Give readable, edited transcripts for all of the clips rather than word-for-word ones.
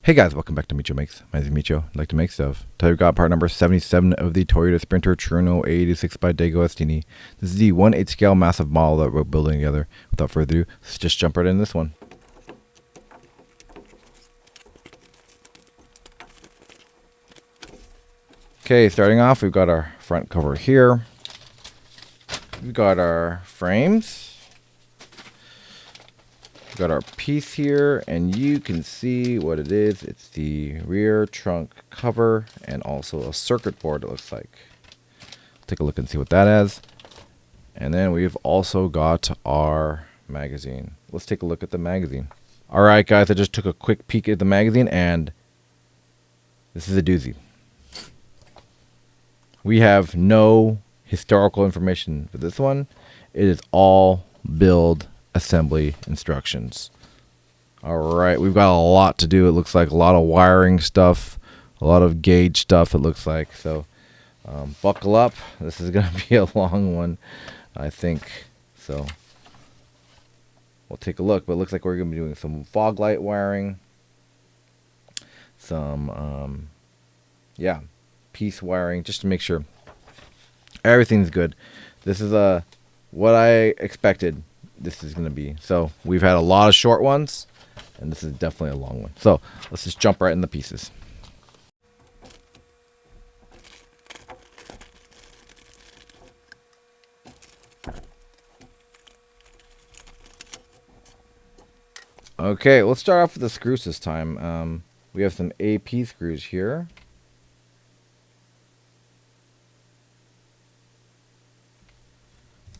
Hey guys, welcome back to Micho Makes. My name is Micho. I'd like to make stuff. Today we've got part number 77 of the Toyota Sprinter Trueno AE86 by DeAgostini. This is the 1/8 scale massive model that we're building together. Without further ado, let's just jump right into this one. Okay, starting off, we've got our front cover here. We've got our frames. We've got our piece here, and you can see what it is. It's the rear trunk cover and also a circuit board, it looks like. Take a look and see what that is. And then we've also got our magazine. Let's take a look at the magazine. All right, guys, I just took a quick peek at the magazine, and this is a doozy. We have no historical information for this one. It is all build assembly instructions. All right, we've got a lot to do. It looks like a lot of wiring stuff, a lot of gauge stuff, it looks like. So buckle up. This is going to be a long one, I think. So we'll take a look. But it looks like we're going to be doing some fog light wiring, some piece wiring, just to make sure everything's good. This is what I expected this is going to be. So we've had a lot of short ones, and this is definitely a long one. So let's just jump right in the pieces. Okay, let's start off with the screws this time. We have some AP screws here.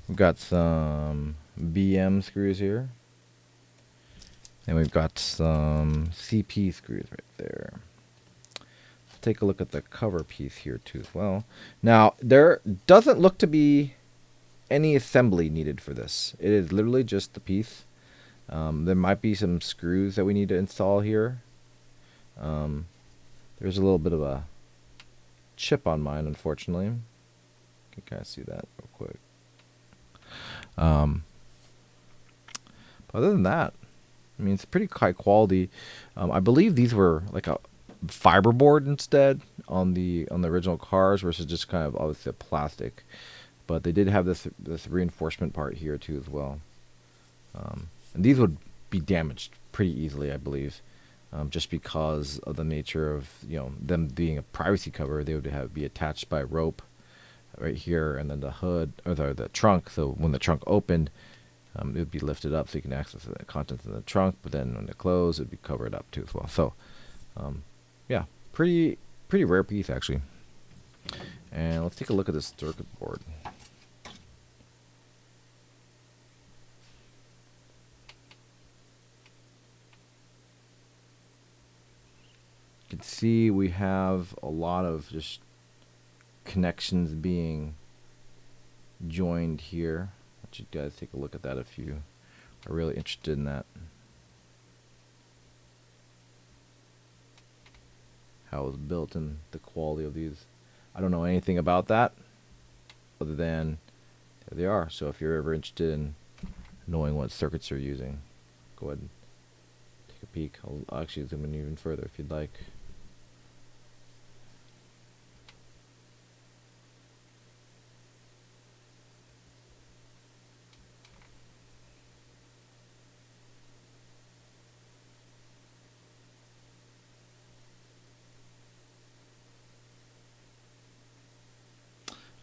We've got some BM screws here. And we've got some CP screws right there. Let's take a look at the cover piece here too as well. Now, there doesn't look to be any assembly needed for this. It is literally just the piece. There might be some screws that we need to install here. There's a little bit of a chip on mine, unfortunately. You can kind of see that real quick. Other than that, I mean, it's pretty high quality. I believe these were like a fiberboard instead on the original cars versus just kind of obviously a plastic. But they did have this reinforcement part here too as well. And these would be damaged pretty easily, I believe, just because of the nature of them being a privacy cover. They would be attached by rope right here, and then the hood or the trunk. So when the trunk opened, it would be lifted up so you can access the contents of the trunk. But then when it closed, it would be covered up too as well. So, yeah, pretty rare piece actually. And let's take a look at this circuit board. You can see we have a lot of just connections being joined here. Let you guys take a look at that if you are really interested in that. How it was built and the quality of these. I don't know anything about that other than there they are. So if you're ever interested in knowing what circuits you're using, go ahead and take a peek. I'll actually zoom in even further if you'd like.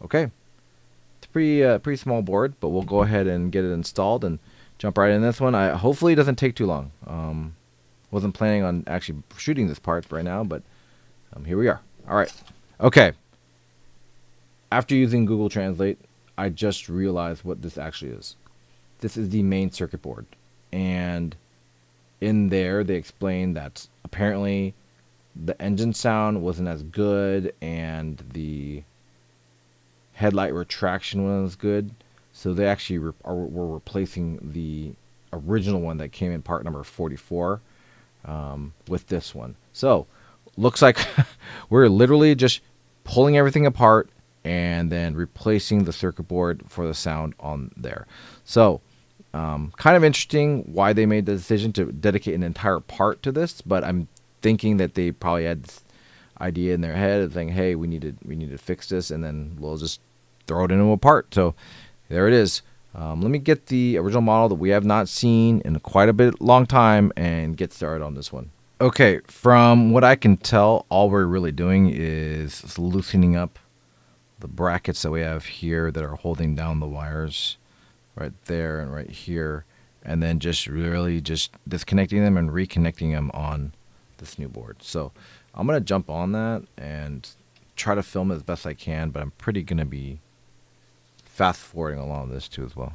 Okay, it's a pretty small board, but we'll go ahead and get it installed and jump right in this one. Hopefully it doesn't take too long. Wasn't planning on actually shooting this part right now, but here we are. All right. Okay. After using Google Translate, I just realized what this actually is. This is the main circuit board, and in there they explain that apparently the engine sound wasn't as good and the headlight retraction one was good, so they actually were replacing the original one that came in part number 44 with this one. So looks like we're literally just pulling everything apart and then replacing the circuit board for the sound on there. So kind of interesting why they made the decision to dedicate an entire part to this, but I'm thinking that they probably had this idea in their head of saying, hey, we need to fix this, and then we'll just throw it into a part. So there it is. Let me get the original model that we have not seen in quite a bit long time and get started on this one. Okay, from what I can tell, all we're really doing is loosening up the brackets that we have here that are holding down the wires right there and right here, and then just really just disconnecting them and reconnecting them on this new board. So I'm going to jump on that and try to film it as best I can, but I'm pretty going to be fast forwarding along this too as well.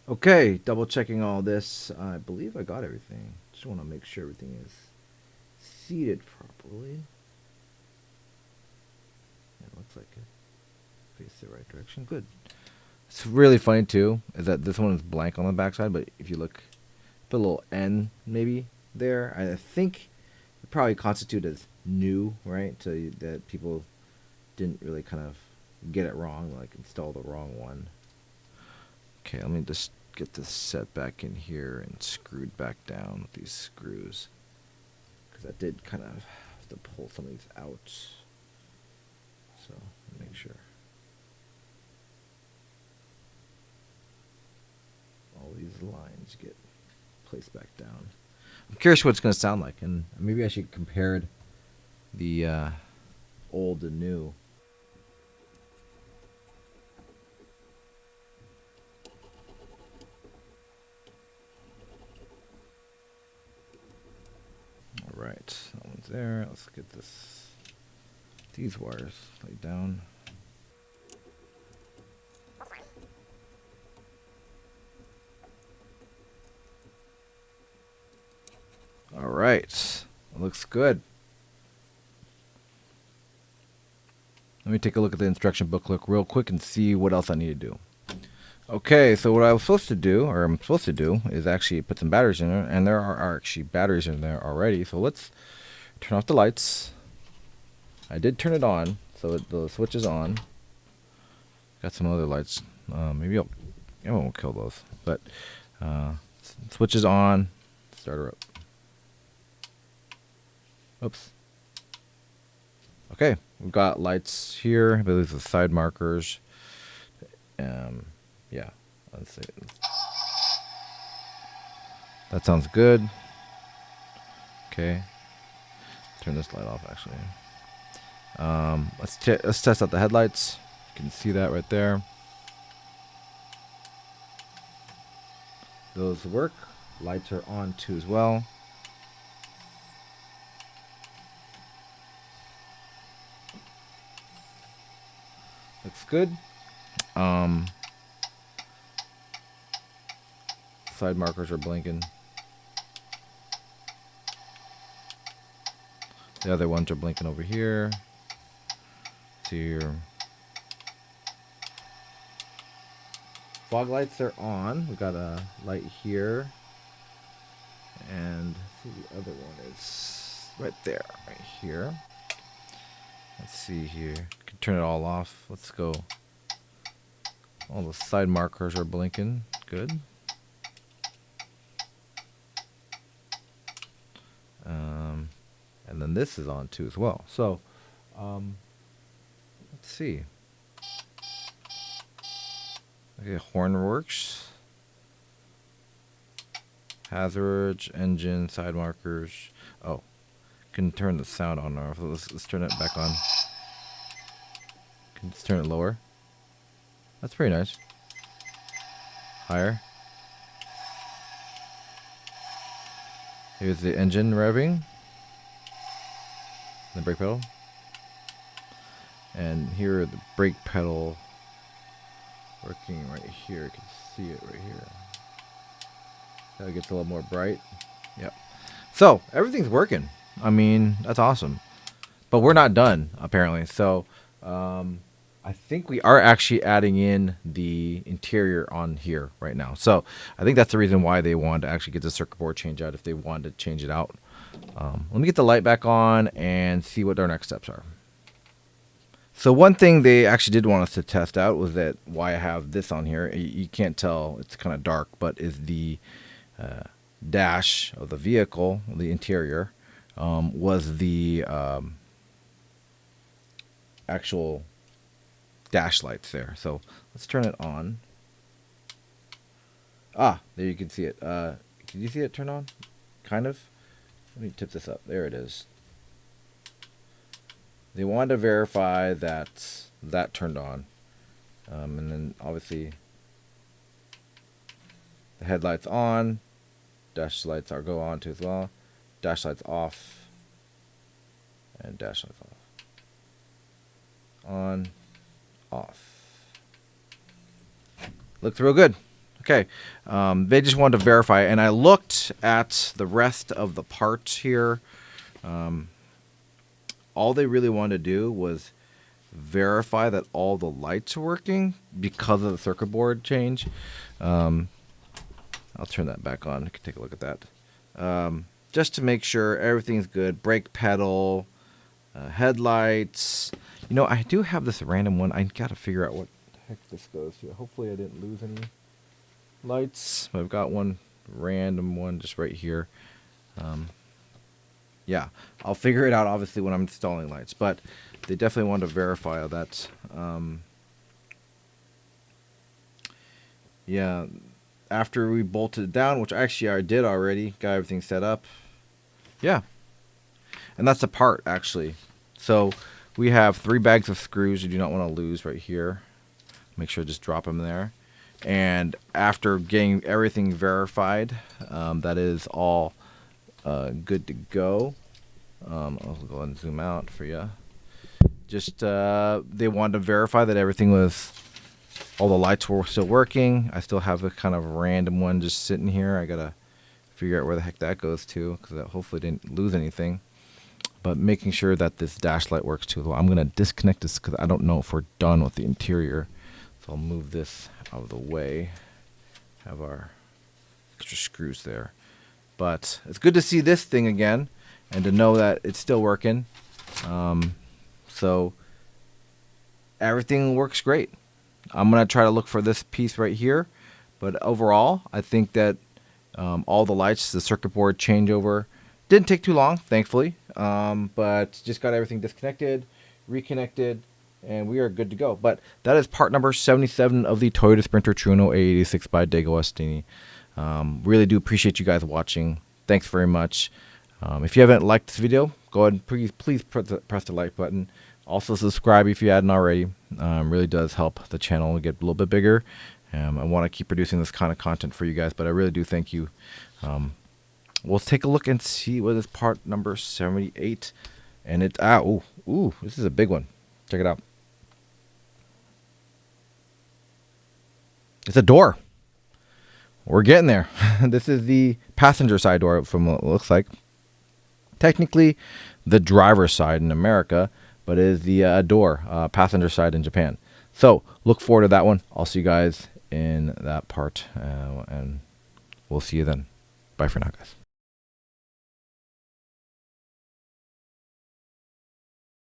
Okay, double checking all this. I believe I got everything. Just want to make sure everything is seated properly. Yeah, it looks like it. Face the right direction. Good. It's really funny too, is that this one is blank on the backside, but if you look, put a little N maybe there. I think it probably constituted as new, right? So that people didn't really kind of get it wrong, like install the wrong one. Okay, let me just get this set back in here and screwed back down with these screws, because I did kind of have to pull some of these out. So make sure all these lines get placed back down. I'm curious what it's going to sound like, and maybe I should compare the old and new. All right, that one's there. Let's get these wires laid down. All right, looks good. Let me take a look at the instruction booklet real quick and see what else I need to do. Okay, so what I was supposed to do, or I'm supposed to do, is actually put some batteries in there, and there are actually batteries in there already. So let's turn off the lights. I did turn it on, so the switch is on. Got some other lights. Maybe I won't kill those, but switch is on. Start her up. Oops. Okay, we've got lights here. I believe the side markers. Yeah, let's see. That sounds good. Okay, turn this light off actually. Let's test out the headlights. You can see that right there. Those work. Lights are on too as well. Looks good. side markers are blinking. The other ones are blinking over here. See here. Fog lights are on. We got a light here. And see, the other one is right there, right here. Let's see here. Can turn it all off. Let's go. All the side markers are blinking. Good. And then this is on too as well. So, let's see. Okay, horn works. Hazards, engine, side markers. Oh, can turn the sound on or off. Let's turn it back on. Let's turn it lower. That's pretty nice. Higher. Here's the engine revving. The brake pedal. And here are the brake pedal working right here. You can see it right here. That gets a little more bright. Yep. So everything's working. I mean, that's awesome. But we're not done apparently. So I think we are actually adding in the interior on here right now. So I think that's the reason why they wanted to actually get the circuit board change out if they wanted to change it out. Let me get the light back on and see what our next steps are. So one thing they actually did want us to test out was that why I have this on here. You can't tell, it's kind of dark, but is the dash of the vehicle, the interior, was the actual dash lights there. So let's turn it on. Ah, there you can see it. Can you see it turn on? Kind of. Let me tip this up. There it is. They wanted to verify that that turned on. And then obviously the headlights on. Dash lights are go on too as well. Dash lights off. And dash lights off. On. Off. Looks real good. Okay, they just wanted to verify, and I looked at the rest of the parts here. All they really wanted to do was verify that all the lights are working because of the circuit board change. I'll turn that back on. You can take a look at that. Just to make sure everything's good. Brake pedal, headlights. You know, I do have this random one. I got to figure out what the heck this goes to. Hopefully I didn't lose any lights. I've got one random one just right here. Yeah, I'll figure it out obviously when I'm installing lights, but they definitely want to verify that. Yeah, after we bolted it down, which actually I did already, got everything set up. Yeah, and that's the part actually. So we have 3 bags of screws you do not want to lose right here. Make sure to just drop them there. And after getting everything verified, that is all good to go. I'll go ahead and zoom out for you. Just they wanted to verify that everything was, all the lights were still working. I still have a kind of random one just sitting here. I gotta figure out where the heck that goes to because I hopefully didn't lose anything. But making sure that this dash light works too. I'm gonna disconnect this because I don't know if we're done with the interior. So I'll move this out of the way. Have our extra screws there. But it's good to see this thing again and to know that it's still working. So everything works great. I'm going to try to look for this piece right here. But overall, I think that all the lights, the circuit board changeover, didn't take too long, thankfully. But just got everything disconnected, reconnected, and we are good to go. But that is part number 77 of the Toyota Sprinter Trueno AE86 by DeAgostini. Really do appreciate you guys watching. Thanks very much. If you haven't liked this video, go ahead and please press the like button. Also subscribe if you hadn't already. Really does help the channel get a little bit bigger. I want to keep producing this kind of content for you guys, but I really do thank you. We'll take a look and see what is part number 78. And it's, ooh, this is a big one. Check it out. It's a door. we're getting there. This is the passenger side door from what it looks like. Technically, the driver's side in America, but it is the door, passenger side in Japan. So look forward to that one. I'll see you guys in that part, and we'll see you then. Bye for now, guys.